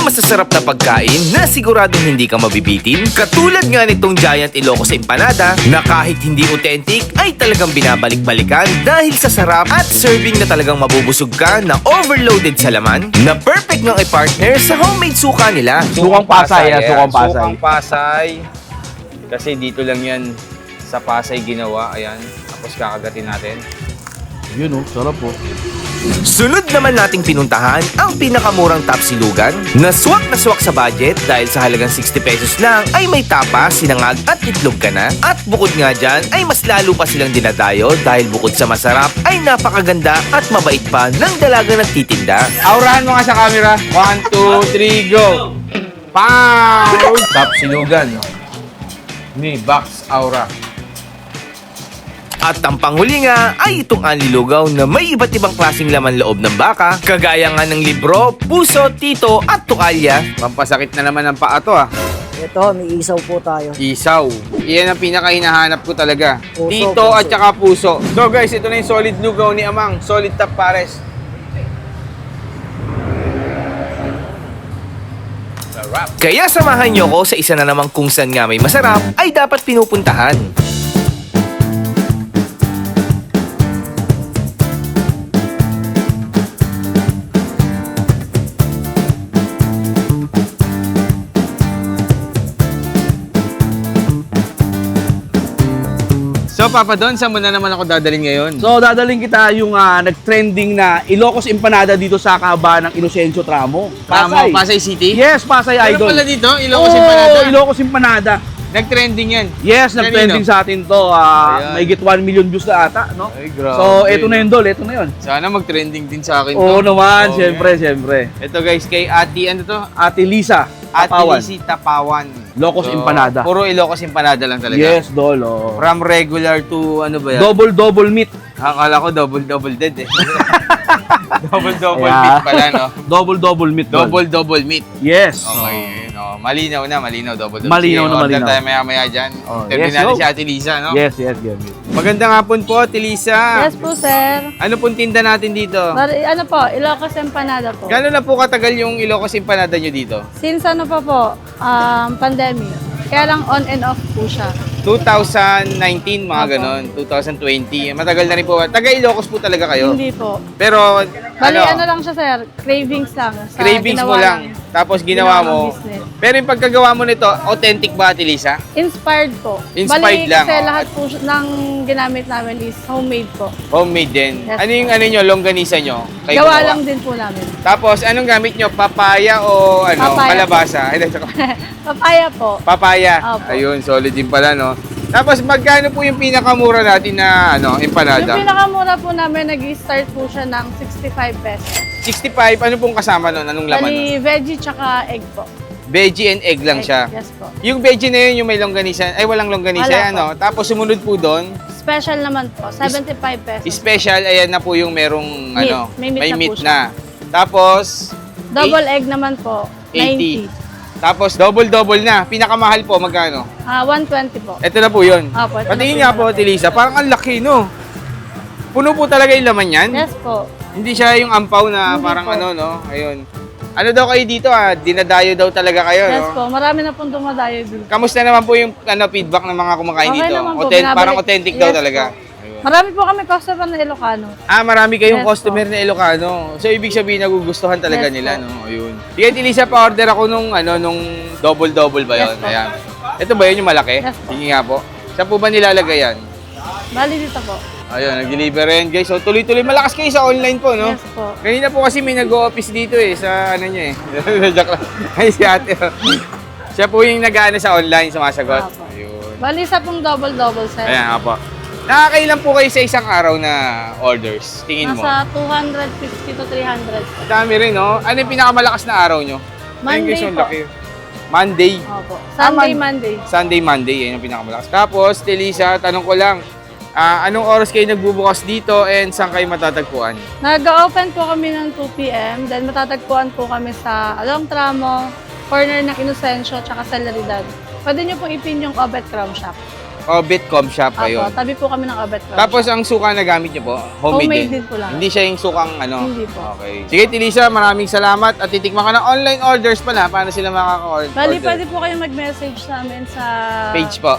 masasarap na pagkain na siguradong hindi ka mabibitin. Katulad nga nitong Giant Ilocos Empanada na kahit hindi authentic ay talagang binabalik-balikan dahil sa sarap at serving na talagang mabubusog ka na overloaded sa laman na perfect ng i-partner sa homemade suka nila. Sukang Pasay, sukang Pasay. Sukang Pasay. Kasi dito lang yan sa Pasay ginawa. Ayan. Tapos kakagatin natin. Yun sarap po. Sunod naman nating pinuntahan ang pinakamurang tapsilugan na swak sa budget dahil sa halagang 60 pesos lang ay may tapa, sinangag at itlog ka na. At bukod nga dyan ay mas lalo pa silang dinadayo dahil bukod sa masarap ay napakaganda at mabait pa ng dalagang nagtitinda. Aurahan mo nga sa camera. 1, 2, 3, go! Pow! Tapsilugan. Ni Box Aura. At ang panghuli nga ay itong anlilugaw na may iba't ibang klaseng laman loob ng baka, kagaya nga ng libro, puso, tito at tukalya. Pampasakit na naman ng paa to Ito, may isaw po tayo. Isaw. Iyan ang pinaka-hinahanap ko talaga. Puso, Tito puso. at saka puso. So guys, ito na yung solid lugaw ni Amang. Solid top pares. Sarap. Kaya samahan niyo ko sa isa na namang kung saan nga may masarap ay dapat pinupuntahan. So Papa Don, saan mo na naman ako dadalhin ngayon? So, dadaling kita yung nag-trending na Ilocos Empanada dito sa kahabaan ng Inocencio Tramo. Pasay City? Yes, Pasay Meron Idol. pala dito, Ilocos Empanada. Ilocos Empanada. Nag-trending yan. Yes, nag-trending Kanino? sa atin to. Ayan. May get 1 million views na ata, no? Ay, grabe. So, eto na yun, Dol. Eto na yun. Sana mag-trending din sa akin to. Oo naman, Oo, syempre, yan. syempre. Ito guys, kay Ate, ano to? Ate Lisa, Ate Tapawan. Lisi Tapawan. Locos Empanada. Puro Ilocos Empanada lang talaga. Yes, Dol. Oh. From regular to ano ba yan? Double meat. Akala ko double dead eh. double Yeah. meat pala, no? Double meat, Dol. Double meat. Yes. Okay, no. Malinaw na, double. Malinaw na, Order malinaw. tayo maya dyan. Oh, Interview yes, natin go. si Ate Lisa, no? Yes. Magandang hapon po, Ate Lisa. Yes po, sir. Ano pong tinda natin dito? Ano po, Ilocos Empanada po. Gano'n na po katagal yung Ilocos Empanada nyo dito? Since ano pa po, pandemic. Kaya lang on and off po siya. 2019, mga Opo. ganon. 2020. Matagal na rin po. Taga Ilocos po talaga kayo? Hindi po. Pero, Bali, ano lang siya, sir. Cravings lang. Sa cravings mo ginawa lang. Tapos ginawa Ginawa mo. ng business. Pero yung pagkagawa mo nito, authentic ba, Ate Lisa? Inspired po. Inspired Bali, lang, kasi oh. lahat po ng ginamit namin is homemade po. Homemade din. Yes, Ano yung ano nyo, longganisa nyo? Kayo Gawa gumawa? lang din po namin. Tapos, anong gamit nyo? Papaya o ano? Papaya. Kalabasa? Ay, Papaya po. papaya. Opo. Ayun, solid din pala, no? Tapos, magkano po yung pinakamura natin na ano, empanada? Yung pinakamura po namin, nag-start po siya ng 65 pesos. 65, ano pong kasama nun? Anong laman nun? Bali, veggie tsaka egg po. Veggie and egg lang siya. Yes po. Yung veggie na yun, yung may longganisa, ay walang longganisa, Wala ano? Tapos sumunod po doon, Special naman po, 75 pesos. special, ayan na po yung merong, Meat. ano, May meat na po meat siya. na. Tapos, Double egg naman po, 80. 90. tapos double na. Pinakamahal po, magkano? 120 po. Ito na po yun. Opo, ito na Patingin po nga yung po, malaki. Ate Lisa, parang ang laki, no? Puno po talaga yung laman yan? Yes po. Hindi siya yung ampaw na Hindi parang po. ano, no? Ayun. Ano daw kayo dito, dinadayo daw talaga kayo, Yes no? po. Marami na pong dumadayo dito. Kamusta naman po yung feedback ng mga kumakain Okay dito? naman po, Parang binabalik- authentic daw Yes talaga. po. Marami po kami customer na Ilocano. Marami kayong Yes customer na Ilocano. So, ibig sabihin, nagugustuhan talaga Yes nila, po. no? Ayun. Sige, Elisa, pa-order ako nung double ba yun? Yes po. Ayan. Ito ba yun yung malaki? Yes po. Sige nga po. Saan po ba nilalagay yan? Bali dito po. Ayun, nag-deliver yan, guys. So, tuloy-tuloy. Malakas kayo sa online po, no? Yes po. Kanina po kasi may nag-office dito sa ano niya eh. Joke lang. Ay, si ate. Siya po yung nag-ano sa online, sumasagot. Opo. Ayun. Bali isa pong double sir. Ayan, po. Nakakailan po kayo sa isang araw na orders? Tingin mo? Nasa 250 to 300 po. Dami rin, no? Ano yung pinakamalakas na araw nyo? Ayun, Monday guys, yung po. laki. Monday. Opo. Sunday, Man- Monday. Monday, yan yung pinakamalakas. Tapos, Telisa, tanong ko lang, anong oras kayo nagbubukas dito and saan kayo matatagpuan? Nag-open po kami ng 2 p.m. Then matatagpuan po kami sa Along Tramo, corner ng Inocencio, tsaka sa Laridad. Pwede nyo pong ipin yung Obet Crown Shop. Obit Com Shop, ayun. Apo, tabi po kami ng Abet Club. Tapos ang suka na gamit niyo po, homemade din. din po lang. Hindi siya yung sukang ano. Hindi po. Okay. Sige, Tilisa, maraming salamat at titikman ka ng online orders pala. Paano sila makaka-order? Bali, pwede po kayo mag-message sa amin sa... Page po.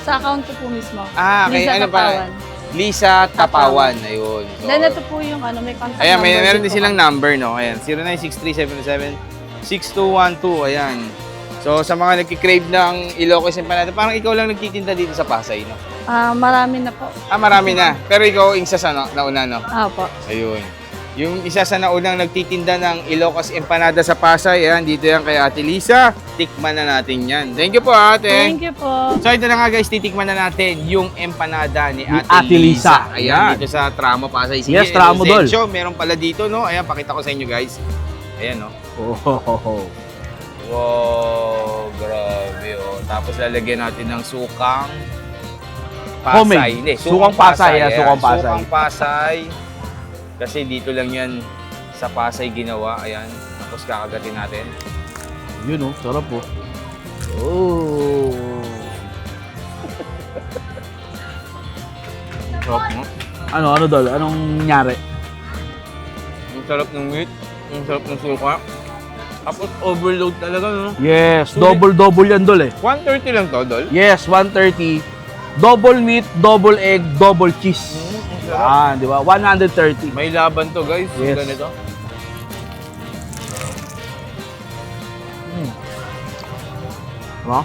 Sa account ko po mismo. Ah, okay. Lisa Ano pa? Tapawan. Lisa Tapawan. Ayun. So, Then ito po yung may contact ayan, number. meron din po silang kami. number, no? Ayan, 096377-6212. Ayan. So, sa mga nagkikrave ng Ilocos Empanada, parang ikaw lang nagtitinda dito sa Pasay, no? Marami na po. Ah, marami na. Pero ikaw, isa sa nauna, no? Apo. Ayun. Yung isa sa naunang nagtitinda ng Ilocos Empanada sa Pasay, ayan, dito yan kay Ate Lisa. Tikman na natin yan. Thank you po, ate. Thank you po. So ito na nga guys, titikman na natin yung empanada ni Ate, Ate Lisa. Ayan, Ayan. dito sa Tramo, Pasay City. Yes, Tramo, Dol. Show, meron pala dito, no? Ayan, pakita ko sa inyo guys. Ayan, no? Oh. Wow, grabe, oh. Tapos lalagyan natin ng sukang Pasay. Homemade. Hindi, Sukang Pasay, ayan. sukang Pasay. Sukang Pasay. Kasi dito lang yan sa Pasay ginawa. Ayan. Tapos kakagatin natin. Yun, oh. Sarap, po. Oh. Sarap, no? Ano, Dol? Anong nangyari? Ang sarap ng meat. Ang sarap ng suka. Tapos overload talaga, no? Yes, Sulit. double yan, Dol, eh. 130 lang to, Dol. Yes, 130. Double meat, double egg, double cheese. Ah, di ba? 130. May laban to, guys. Yes. Ganito. Diba?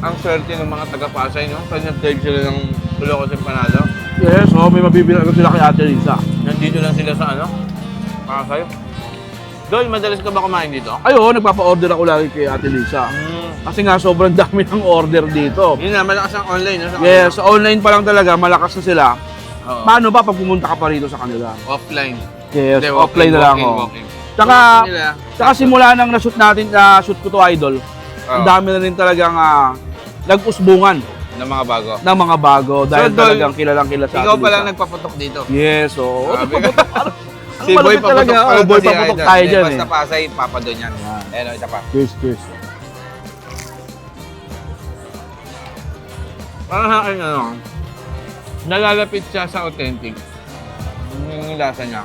Ang swerte ng mga taga-Pasay, no? Pag nag-trade sila ng Ilocos Empanada, Yes, may mabibilang sila kay Ate Lisa. nandito lang sila sa ano? Pasay. Dol, madalas ka ba kumain dito? Ay, oo, nagpapa-order ako lagi kay Ate Lisa. Kasi nga, sobrang dami ng order dito. Yun na, malakas ang online, no? Sa Yes, online pa lang talaga, malakas na sila. Oo. Paano ba pag pumunta ka pa rito sa kanila? Offline. Yes, Hindi, offline na lang. walk-in, Oh. walk-in. Tsaka, Walk-in nila. tsaka simula nang na-shoot natin, na-shoot ko to, Idol, ang Oo. dami na rin talagang nag-usbungan ng mga bago. ng mga bago dahil So, Dol, talagang kilalang kilala sa Ikaw Ate pala Lisa. nagpaputok dito. Yes, oo. Grabe. Ang Si Boy malupit talaga. paputok. Oh, Boy paputok tayo dyan, Basta eh. Pasay, Papa doon yan. Yan. Ayan, isa pa. Cheers, cheers. Parang sa akin, ano, nalalapit siya sa authentic. Yung lasa niya.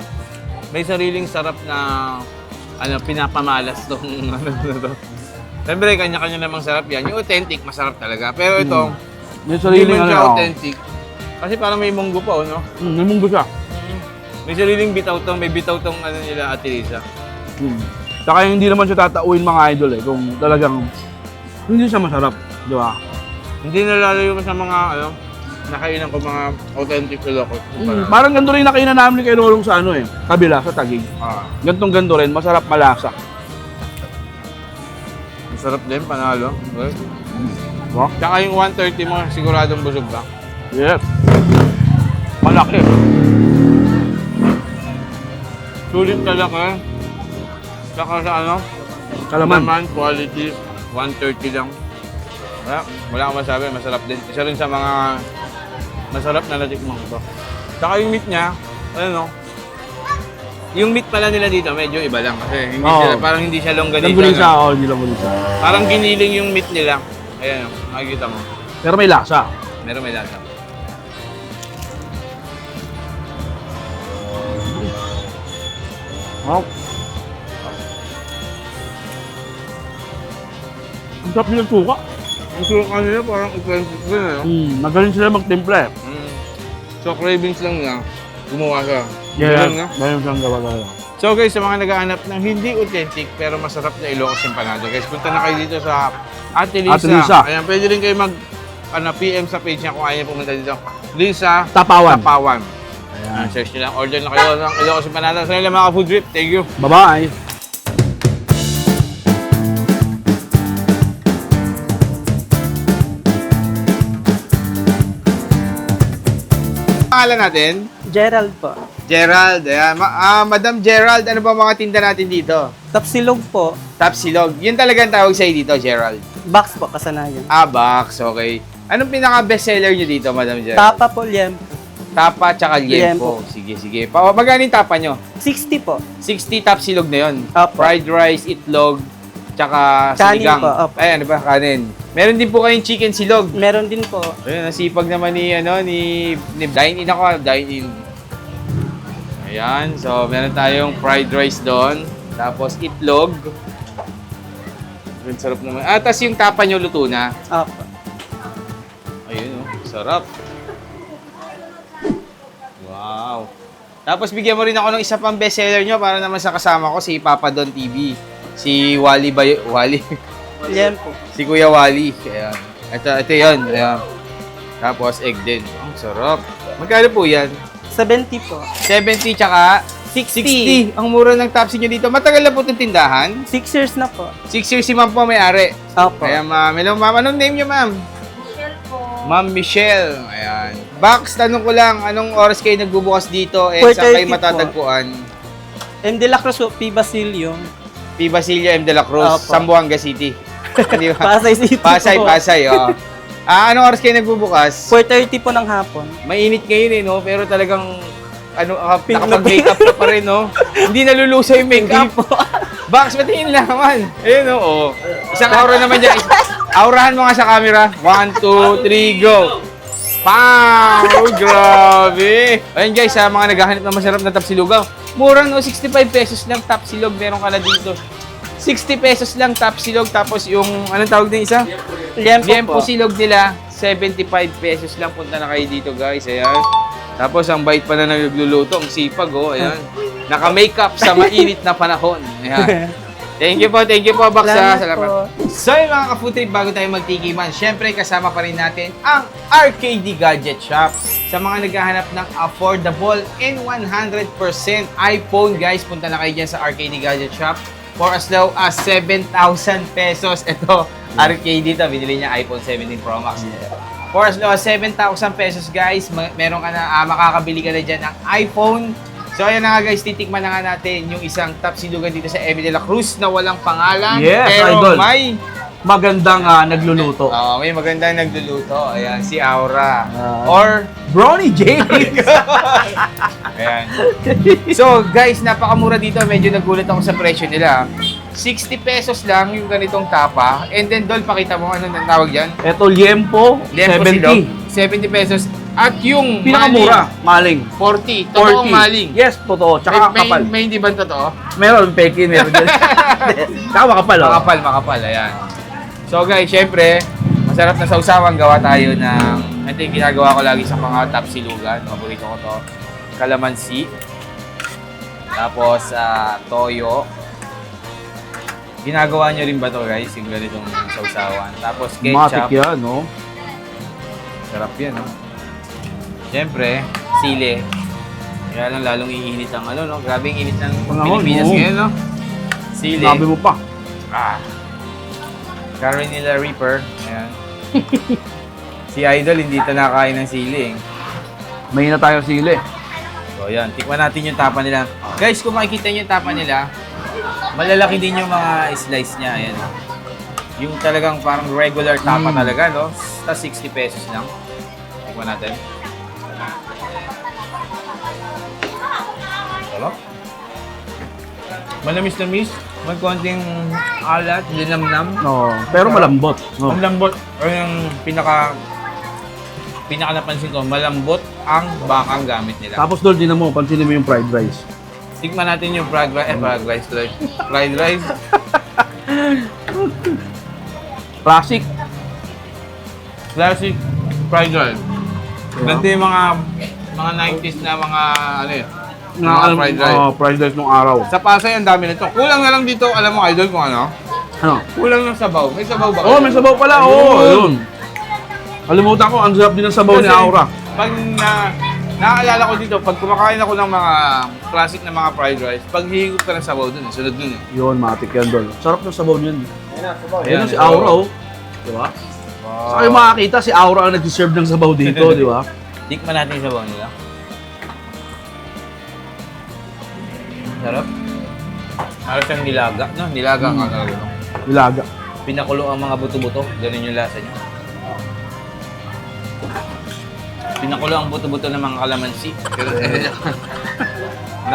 May sariling sarap na, pinapamalas tong, ano na to. Siyempre, kanya-kanya namang sarap yan. Yung authentic, masarap talaga. Pero ito, May hindi sariling man siya ano. authentic. Kasi parang may munggo pa, no? May munggo siya. May sariling bitaw tong, may bitaw tong nila Ate Lisa. Saka hindi naman siya tatauin mga idol eh. Kung talagang hindi siya masarap. Di ba? Hindi nalalayo sa mga, nakainan ko mga authentic Ilocos. Parang ganito rin nakainan namin kay Lolong sa ano eh. Kabila, sa Taguig. Ah, Gantong ganito rin. Masarap, malasa. masarap din, panalo. Okay. Diba? Tsaka yung 130 mo, siguradong busog ka. Yes. Malaki. Sulit talaga. Tsaka sa Kalaman. Laman, quality, 130 lang. Wala akong masabi, masarap din. Isa rin sa mga masarap na natikman ko to. Tsaka yung meat niya, yung meat pala nila dito medyo iba lang kasi hindi Oo. sila, parang hindi siya longganisa. Langgulisa ako, hindi langgulisa. Parang giniling yung meat nila. Ayan, makikita mo. Pero may lasa. Meron may lasa. Oh. Ang sarap nilang suka. Ang suka nila parang authentic din, Magaling sila magtimpla eh. So, cravings lang niya, gumawa siya. Yeah, Ganun nga. meron siyang gawa-gawa. So guys, sa mga nag-aanap ng hindi authentic pero masarap na Ilocos Empanada, guys, punta na kayo dito sa Ate Lisa. Ate Lisa. Ayan, pwede rin kayo PM sa page niya kung ayaw pumunta dito. Lisa Tapawan. Tapawan. Ayan. Search nyo lang, order na kayo ng Ilocos Empanada. Sa nila mga food trip. Thank you. Bye-bye. Pangalan natin? Gerald po. Gerald. Ayan. Madam Gerald, ano ba mga tinda natin dito? Tapsilog po. Tapsilog. Yun talagang tawag sa'yo dito, Gerald. Box po, kasanayan. Box. Okay. Anong pinaka-bestseller nyo dito, Madam Gerald? Tapa po, liempo. Tapa tsaka liempo. Sige, sige. Magkano yung tapa nyo? 60 po. 60 tapsilog na yun. Apo. Fried rice, itlog, tsaka Kanin sinigang. po, opo. Ay, ano ba? Kanin. Meron din po kayong chicken silog. Meron din po. Ayun, nasipag naman ni dine-in ako, dine-in. Ayan, so meron tayong fried rice doon. Tapos itlog. Ang sarap naman. Ah, tapos yung tapa nyo luto na. Opo. Ayun, oh, sarap. Wow. Tapos bigyan mo rin ako ng isa pang bestseller nyo para naman sa kasama ko, si Papa Don TV. Si Wally. Yan po. Si Kuya Wally. Ayan. Ito yun. Ayan. Tapos egg din. Ang sarap. Magkano po yan? 70 po. 70 tsaka 60. Ang mura ng Tapsi nyo dito. Matagal na po itong tindahan. 6 years na po. 6 years si ma'am po may-ari. Opo. Kaya ma'am, hello ma'am. Anong name nyo ma'am? Ma'am Michelle. Ayan. Bax, tanong ko lang, anong oras kayo nagbubukas dito? And saan 4:30 kayo matatagpuan? M. De La Cruz po, P. Basilio. P. Basilio M. De La Cruz, Opo. Zamboanga City. Di ba? Pasay City Pasay, po. Pasay, oh. Anong oras kayo nagbubukas? 4:30 po ng hapon. Mainit ngayon eh, no? Pero talagang, Pink na nakapag-makeup ka pa rin, no? Hindi nalulusaw yung makeup. Bax, patingin lang naman. Ayun, no? Oh. Isang aura naman dyan. Aurahan mo nga sa camera. 1, 2, 3, go! Pow! Grabe! Ayun guys, sa mga naghahanap ng masarap na tapsilugaw. Mura no, 65 pesos lang tapsilog. Meron ka na dito. 60 pesos lang tapsilog. Tapos yung, anong tawag din isa? Liempo Liempo po. silog nila, 75 pesos lang. Punta na kayo dito guys. Ayan. Tapos ang bait pa na nagluluto. Ang sipag, oh. Ayan. Naka-makeup sa mainit na panahon. Ayan. Thank you po, Baksa. Salamat. So yung mga ka-food trip, bago tayo magtikiman, syempre kasama pa rin natin ang RKD Gadget Shop. Sa mga naghahanap ng affordable and 100% iPhone, guys, punta na kayo dyan sa RKD Gadget Shop for as low as 7,000 pesos. Ito, RKD to, binili niya iPhone 17 Pro Max. For as low as 7,000 pesos, guys, meron ka na, makakabili ka na dyan ng iPhone. So ayan na nga guys, titikman na nga natin yung isang tapsilugan dito sa M. De La Cruz na walang pangalan. Yes, pero idol. may Magandang nagluluto. may magandang nagluluto. Ayan, si Aura. Ah. Or, Brownie James! ayan. So guys, napakamura dito. Medyo nagulat ako sa presyo nila. 60 pesos lang yung ganitong tapa. And then, Dol, pakita mo ano nang tawag dyan? Ito, Liempo, Liempo silog, 70. 70 pesos. At yung Pinakamura, maling. 40. Totoong 40. maling. Yes, totoo. Tsaka kapal. May hindi ba totoo? Meron, pekin, meron din. Tsaka makapal, oh. Makapal, ayan. So guys, syempre, masarap na sausawan. Gawa tayo ng, ito yung ginagawa ko lagi sa mga tapsilugan. Paborito ko to. Kalamansi. Tapos, toyo. Ginagawa nyo rin ba to guys, yung ganitong sausawan? Tapos ketchup. Matik yan, no? Sarap yan, no? Syempre, sili. Kaya lang lalong iinit ang no? Grabe yung init ng Panahon, Pilipinas no? ngayon, no? Sili. Sabi mo pa. Carolina Reaper. Ayan. Si Idol, hindi ito nakakain ng sili. May na tayo sili. So, ayan. Tikman natin yung tapa nila. Guys, kung makikita nyo yung tapa nila, malalaki din yung mga slice niya. Ayan. Yung talagang parang regular tapa talaga, no? Tapos 60 pesos lang. Tikman natin. Sarap. Manamis-namis. May konting alat, linamnam. No, pero malambot. No. Ang lambot. O yung pinaka napansin ko, malambot ang bakang gamit nila. Tapos doon, din mo, pansinin mo yung fried rice. Tikman natin yung fried rice tuloy. Fried rice. Classic. Classic fried rice. Ganito yung mga 90s na mga mga fried rice. Fried rice nung araw. Sa Pasay, ang dami nito. Kulang na lang dito, alam mo, Idol, kung ano? Ano? Kulang ng sabaw. May sabaw ba? Oh, may sabaw pala. Oo, yun. Kalimutan ko, ang sarap din ng sabaw ni Kasi Aura. Pag naaalala ko dito, pag kumakain ako ng mga classic na mga fried rice, pag hihigop ka ng sabaw dun, sunod dun. Yun, matik yan doon. Sarap ng sabaw niyan. Ayan, Ayan na si Aura, oh. Di ba? Saka yung makakita, si Aura ang nag-serve ng sabaw dito, di ba? Tikman natin yung sabaw nila. Sarap. Parang siyang nilaga, no? Nilaga ka talaga, no? Nilaga. Pinakulo ang mga buto-buto. Ganun yung lasa niya. Pinakulo ang buto-buto ng mga kalamansi.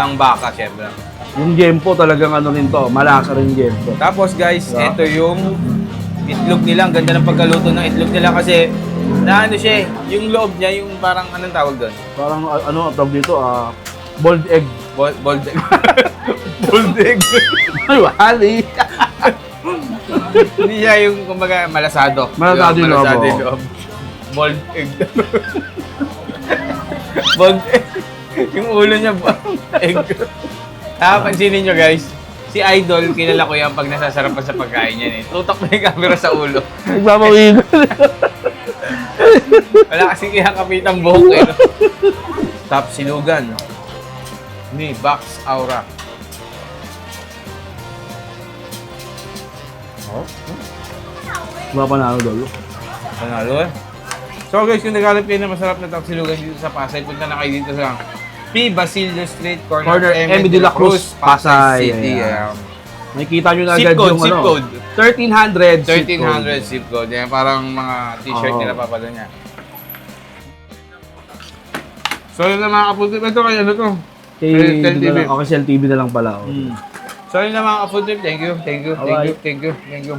ng baka, syempre. Yung gempo talagang ano rin to, malasa rin gempo. Tapos guys, Yeah. ito yung itlog nila. Ang ganda ng pagkaluto ng itlog nila kasi na ano siya, yung loob niya, yung parang anong tawag doon? Parang ano ang tawag dito, boiled egg. Boiled egg. Boiled egg. Ay, wali. Hindi siya yung kumbaga malasado. Malasado yung loob, Malasado yung oo. loob. Boiled egg. Boiled egg. Yung ulo niya, boiled egg. Pansinin nyo guys, si Idol, kilala ko yan pag nasasarapan sa pagkain yan eh. Tutok na yung camera sa ulo. Nagpapawin. Wala kasing ihakapitang buhok eh. No? Top silugan. Ni Box Aura. Wala pa na dolo. Panalo eh. So guys, kung naghanap kayo ng masarap na top silugan dito sa Pasay, punta na kayo dito sa P. Basilio Street, corner Emi de la Cruz, Pasay. City. Ayan. Makikita nyo na Zip agad code, yung zip ano. code. 1300 zip code. 1300 zip code. Yan, parang mga t-shirt Oo. nila papalo niya. So yun na mga kaputip. Ito kayo, ano to? Kay Tel TV. Okay, Cell TV na lang pala. Oh. So yun na mga kaputip. Thank you, thank you, thank you, Alright. thank you, thank you.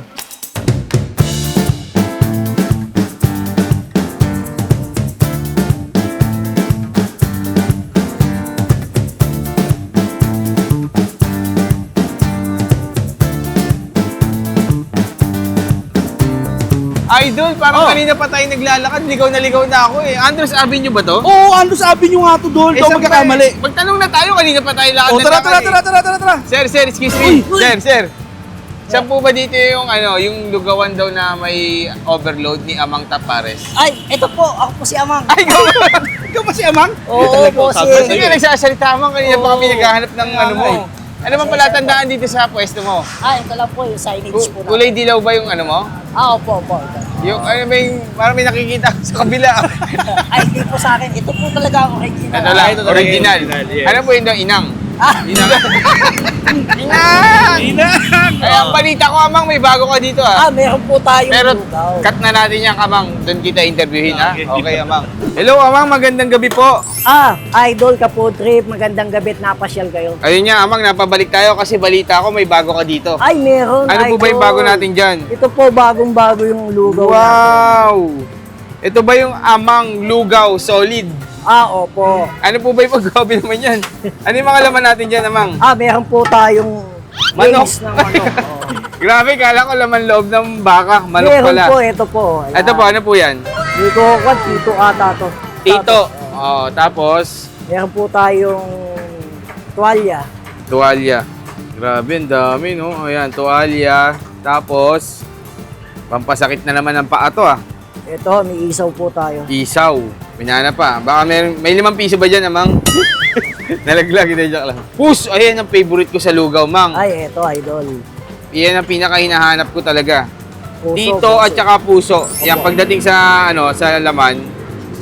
Idol, parang kanina pa tayo naglalakad, ligaw na ako eh. Andres Avenue ba to? Oo, ano sabi nyo nga to, Dol? Ito saan magkakamali. ba eh? Magtanong na tayo, kanina pa tayo lakad Oh, na tara, lakad tara, eh. tara, tara, tara, tara. Sir, excuse me. Sir. Saan po ba dito yung yung lugawan daw na may overload ni Amang Tapares? Ay, ito po. Ako po si Amang. Ay, ikaw ba? Ikaw pa si Amang? Oo po si... Sige, nagsasalita Amang. Kanina pa kami naghahanap ng ano mo. eh. Ano bang palatandaan dito sa pwesto mo? Ah, ito lang po yung signage po na. Kulay dilaw ba yung ano mo? Ah, opo, opo. Ito. Yung ano ba yung, parang may nakikita ako sa kabila. Ay, hindi po sa akin. Ito po talaga ang original. Ito lang, ito talaga original. yung original, yes. Ano po yun daw, inang? Ah, Inang! Inang! Ay, ang balita ko, Amang, may bago ka dito ah. meron po tayong Pero lugaw. cut na natin yan, Amang. Doon kita interviewin, ha? Okay, Amang. Hello, Amang. Magandang gabi po. Ah, Idol ka po, Trip. Magandang gabi at napasyal kayo. Ayun nga, Amang. Napabalik tayo kasi balita ko may bago ka dito. Ay, meron, Ano po ba yung Idol. bago natin dyan? Ito po, bagong-bago yung lugaw natin. Wow! Ito ba yung Amang Lugaw Solid? Ah, opo. Ano po ba yung pagkabi naman yan? Ano yung mga laman natin dyan, Amang? Ah, meron po tayong Manok. wings ng manok. Oh. Grabe, kala ko laman loob ng baka. Manok Meron pala. po, ito po. Ayan. Ito po, ano po yan? Dito ko, Tito ata to. Tito. Tapos, Oh, tapos, meron po tayong tuwalya. tuwalya. Grabe, ang dami, no? Ayan, tuwalya. Tapos, pampasakit na naman ng paa to, ah. Ito, may isaw po tayo. Isaw. Pinana pa. Baka may 5 piso ba dyan, Amang? Nalaglag, hindi, joke lang. Puso, ayan ang favorite ko sa lugaw, Mang. Ay, ito, Idol. Yan ang pinaka-hinahanap ko talaga. Puso, Dito puso. at saka puso. Yan, pagdating sa, sa laman,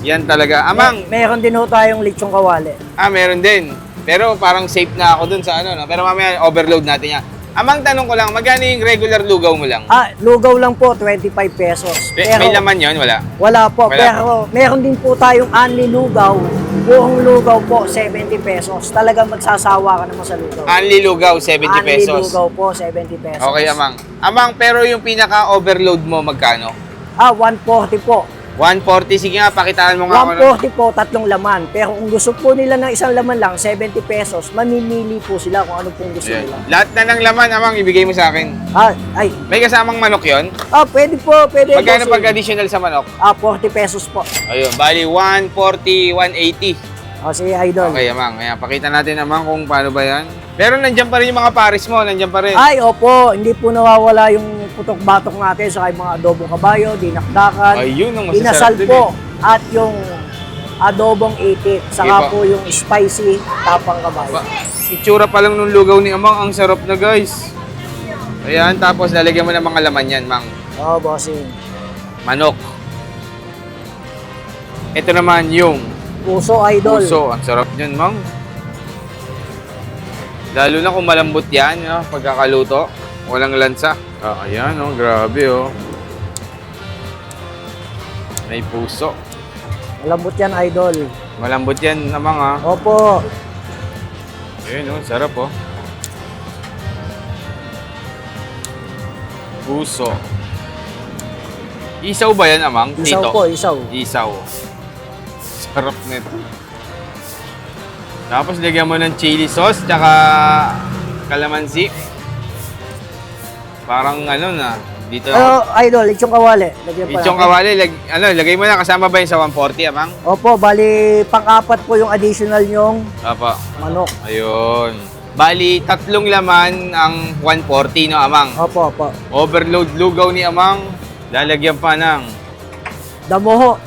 yan talaga. Amang, Meron din ho tayong lechong kawali. meron din. Pero parang safe na ako dun sa no? Pero mamaya overload natin yan. Amang, tanong ko lang, magkano yung regular lugaw mo lang? Ah, lugaw lang po, 25 pesos. May laman yon wala? Wala po, Wala. pero meron din po tayong only lugaw. Buong lugaw po, 70 pesos. Talagang magsasawa ka naman sa lugaw. Only lugaw, 70 Only pesos. lugaw po, 70 pesos. Okay, Amang. Amang, pero yung pinaka-overload mo, magkano? Ah, 140 po. 140. Sige nga, pakitaan mo nga ako. 140 po, 3 laman. Pero kung gusto po nila ng isang laman lang, 70 pesos, mamimili po sila kung ano pong gusto Ayan. nila. Lahat na ng laman, Amang, ibigay mo sa akin. Ah, ay. May kasamang manok yon? Ah, pwede po, pwede. Magkano bossing. pag additional sa manok? Ah, 40 pesos po. Ayun, bali 140, 180. O, sige, Idol. Okay, Amang. Ayan, pakita natin, Amang, kung paano ba yan. Pero nandiyan pa rin yung mga pares mo, nandiyan pa rin. Ay, opo, hindi po nawawala yung putok-batok natin sa mga adobong kabayo, dinakdakan, Ayun, ang inasal masasarap din po, at yung adobong itik, Iba. saka po yung spicy tapang kabayo. Itsura pa lang nung lugaw ni Amang, ang sarap na guys. Ayan, tapos lalagyan mo ng mga laman yan, Mang. Oo, bossing. Manok. Ito naman yung Puso, Idol. puso. Ang sarap niyan, Mang. Lalo na kung malambot yan, pagkakaluto. Walang lansa. Ayan, grabe, May puso. Malambot yan, Idol. Malambot yan, Amang, Opo. Ayun, oh, sarap oh. Puso. Isaw ba yan, Amang? Isaw Dito? po, isaw. Isaw. Sarap nito. Tapos lagyan mo ng chili sauce, tsaka kalamansi. Parang ano na, dito. Idol, lechong kawali. Lagyan pa Ichong natin. kawali, lagay mo na, kasama ba yun sa 140, Amang? Opo, bali pang-apat po yung additional nyong Apa. manok. Ayun. Bali, 3 laman ang 140, no, Amang? Opo, opo. Overload lugaw ni Amang. Lalagyan pa ng Damoho.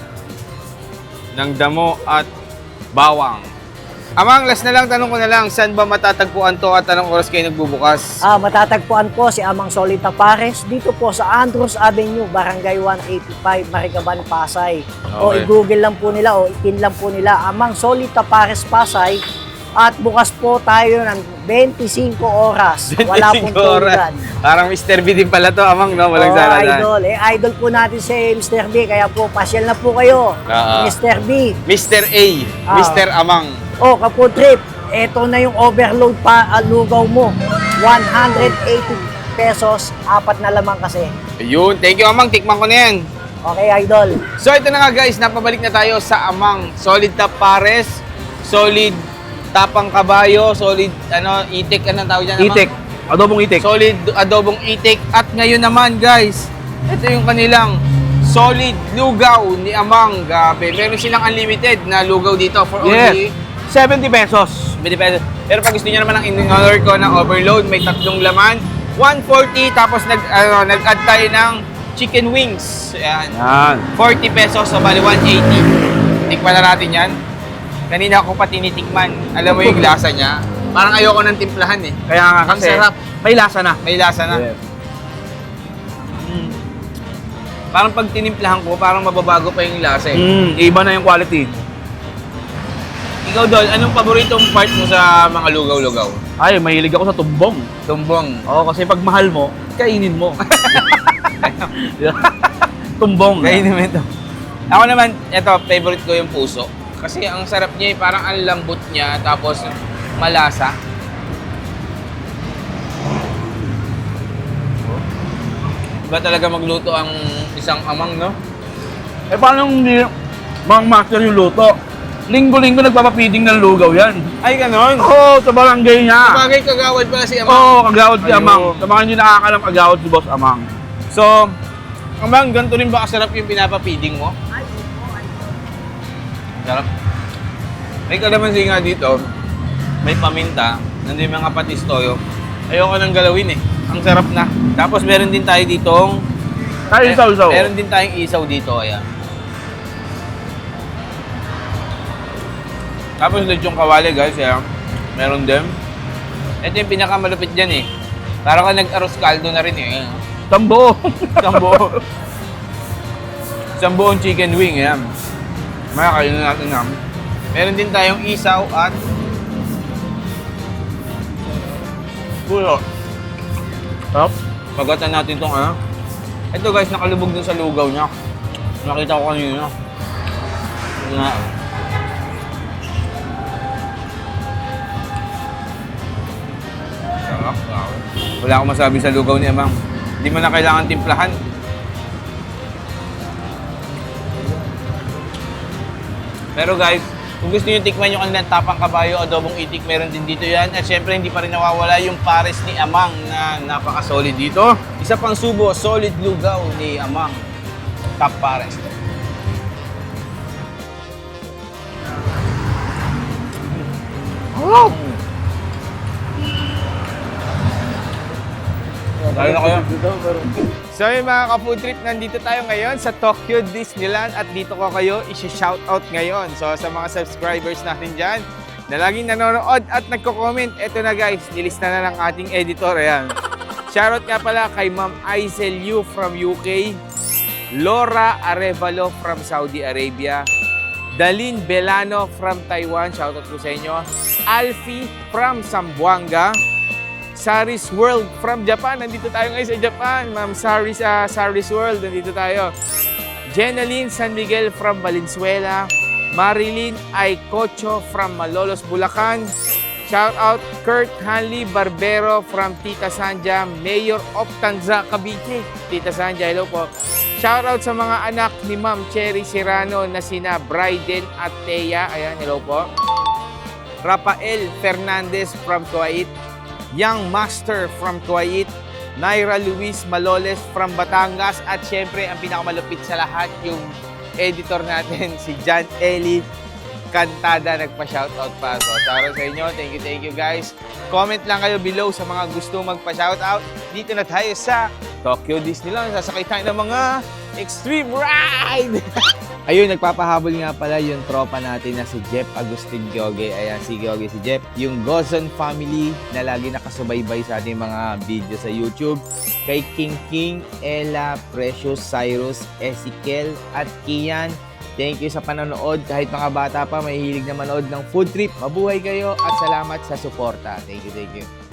damo at bawang. Amang, last na lang, tanong ko na lang, saan ba matatagpuan to at anong oras kayo nagbubukas? Matatagpuan po si Amang Solid Tapares dito po sa Andros Avenue, Barangay 185, Maricaban, Pasay. O Okay. i-google lang po nila o i-pin lang po nila Amang Solid Tapares, Pasay. At bukas po tayo ng 25 oras. Wala pong 25 oras. tulugan. Parang Mr. B din pala to, Amang, no? Walang Oo, saladan. idol. Idol po natin si Mr. B, kaya po pasyal na po kayo. Oo. Mr. B. Mr. A, Mr. Amang. O, Kapo Trip, eto na yung overload pa lugaw mo. 180 pesos, 4 na lamang kasi. Ayun, thank you, Amang. Tikman ko na yan. Okay, idol. So, ito na nga, guys. Napabalik na tayo sa Amang. Solid Tapares, solid tapang kabayo, solid, itik, anong tawag dyan, Amang? Itik. Adobong itik. Solid adobong itik. At ngayon naman, guys, ito yung kanilang solid lugaw ni Amang. Gabi. Meron silang unlimited na lugaw dito for only Yes. 70 pesos. 20 pesos. Pero pag gusto niyo naman ng in-order ko ng overload, may 3 laman, 140, tapos nag-add tayo ng chicken wings. Ayan. Yan. 40 pesos, so bali 180. Tikman na natin yan. Kanina ako pa tinitikman. Alam mo yung lasa niya? Parang ayoko ng timplahan eh. Kaya nga Ang kasi, sarap. may lasa na. May lasa na. Yes. Parang pag tinimplahan ko, parang mababago pa yung lasa eh. Iba na yung quality. Ikaw, Dol, anong paboritong part mo sa mga lugaw-lugaw? Ay, mahilig ako sa tumbong. Tumbong. Oo, kasi pag mahal mo, kainin mo. Tumbong. Kainin mo ito. Ako naman, ito, favorite ko yung puso. Kasi ang sarap niya, parang ang lambot niya, tapos malasa. Iba talaga magluto ang isang Amang, no? Eh, paano hindi mga master yung luto? Linggo-linggo nagpapapiding ng lugaw yan. Ay, ganon. Oo, sa barangay niya. Bagay kagawad pala si Amang. Oo, kagawad si Ayun. Amang. Sa mga hindi nakakalam, kagawad si Boss Amang. So, Amang, ganito rin ba kasarap yung pinapapiding mo? Sarap. May kalamansi nga dito. May paminta. Nandun yung mga patis toyo. Ayoko nang galawin eh. Ang sarap na. Tapos meron din tayo ditong... Tayo isaw-isaw. Meron din tayong isaw dito. Ayan. Tapos lechong kawali guys. Ayan. Meron din. Ito yung pinakamalupit dyan eh. Parang ka nag-aros caldo na rin eh. Ayan. Tambo. Sambo. Sambuong chicken wing. Ayan. Maya kainin natin na. Meron din tayong isaw at pulo. Sarap. Pagatan natin itong Ito guys, nakalubog dun sa lugaw niya. Nakita ko kanina. Ito na. Sarap. Wala akong masabi sa lugaw ni Amang. Hindi mo na kailangan timplahan. Pero guys, kung gusto nyo tikman yung kanilang tapang kabayo, adobong itik, meron din dito yan. At syempre, hindi pa rin nawawala yung pares ni Amang na napaka-solid dito. Isa pang subo, solid lugaw ni Amang. Top pares. Oh! Lalo na kayo. So yung mga ka-food trip, nandito tayo ngayon sa Tokyo Disneyland at dito ko kayo isi-shoutout ngayon. So sa mga subscribers natin dyan na laging nanonood at nagko-comment, eto na guys, nilista na ng ating editor. Ayan. Shoutout nga pala kay Ma'am Aisel Yu from UK, Laura Arevalo from Saudi Arabia, Dalin Belano from Taiwan, shoutout po sa inyo, Alfie from Zamboanga, Saris World from Japan. Nandito tayo ngayon sa Japan. Ma'am Saris, Saris World. Nandito tayo. Jenaline San Miguel from Valenzuela. Marilyn Aycocho from Malolos, Bulacan. Shout out Kurt Hanley Barbero from Tita Sanja, Mayor of Tanza, Cavite. Tita Sanja, hello po. Shout out sa mga anak ni Ma'am Cherry Serrano na sina Bryden at Thea. Ayan, hello po. Rafael Fernandez from Kuwait. Young Master from Kuwait. Naira Luis Maloles from Batangas. At syempre, ang pinakamalupit sa lahat, yung editor natin, si John Eli Cantada, nagpa-shoutout pa. So, shoutout sa inyo. Thank you guys. Comment lang kayo below sa mga gusto magpa-shoutout. Dito na tayo sa Tokyo Disneyland. Sasakay tayo ng mga extreme ride! Ayun, nagpapahabol nga pala yung tropa natin na si Jeff Agustin Gyoge. Ayan, si Gyoge, si Jeff. Yung Gozon family na lagi nakasubaybay sa ating mga video sa YouTube. Kay King, Ella, Precious, Cyrus, Ezekiel, at Kian. Thank you sa panonood. Kahit mga bata pa, may hilig na manood ng food trip. Mabuhay kayo at salamat sa suporta. Thank you.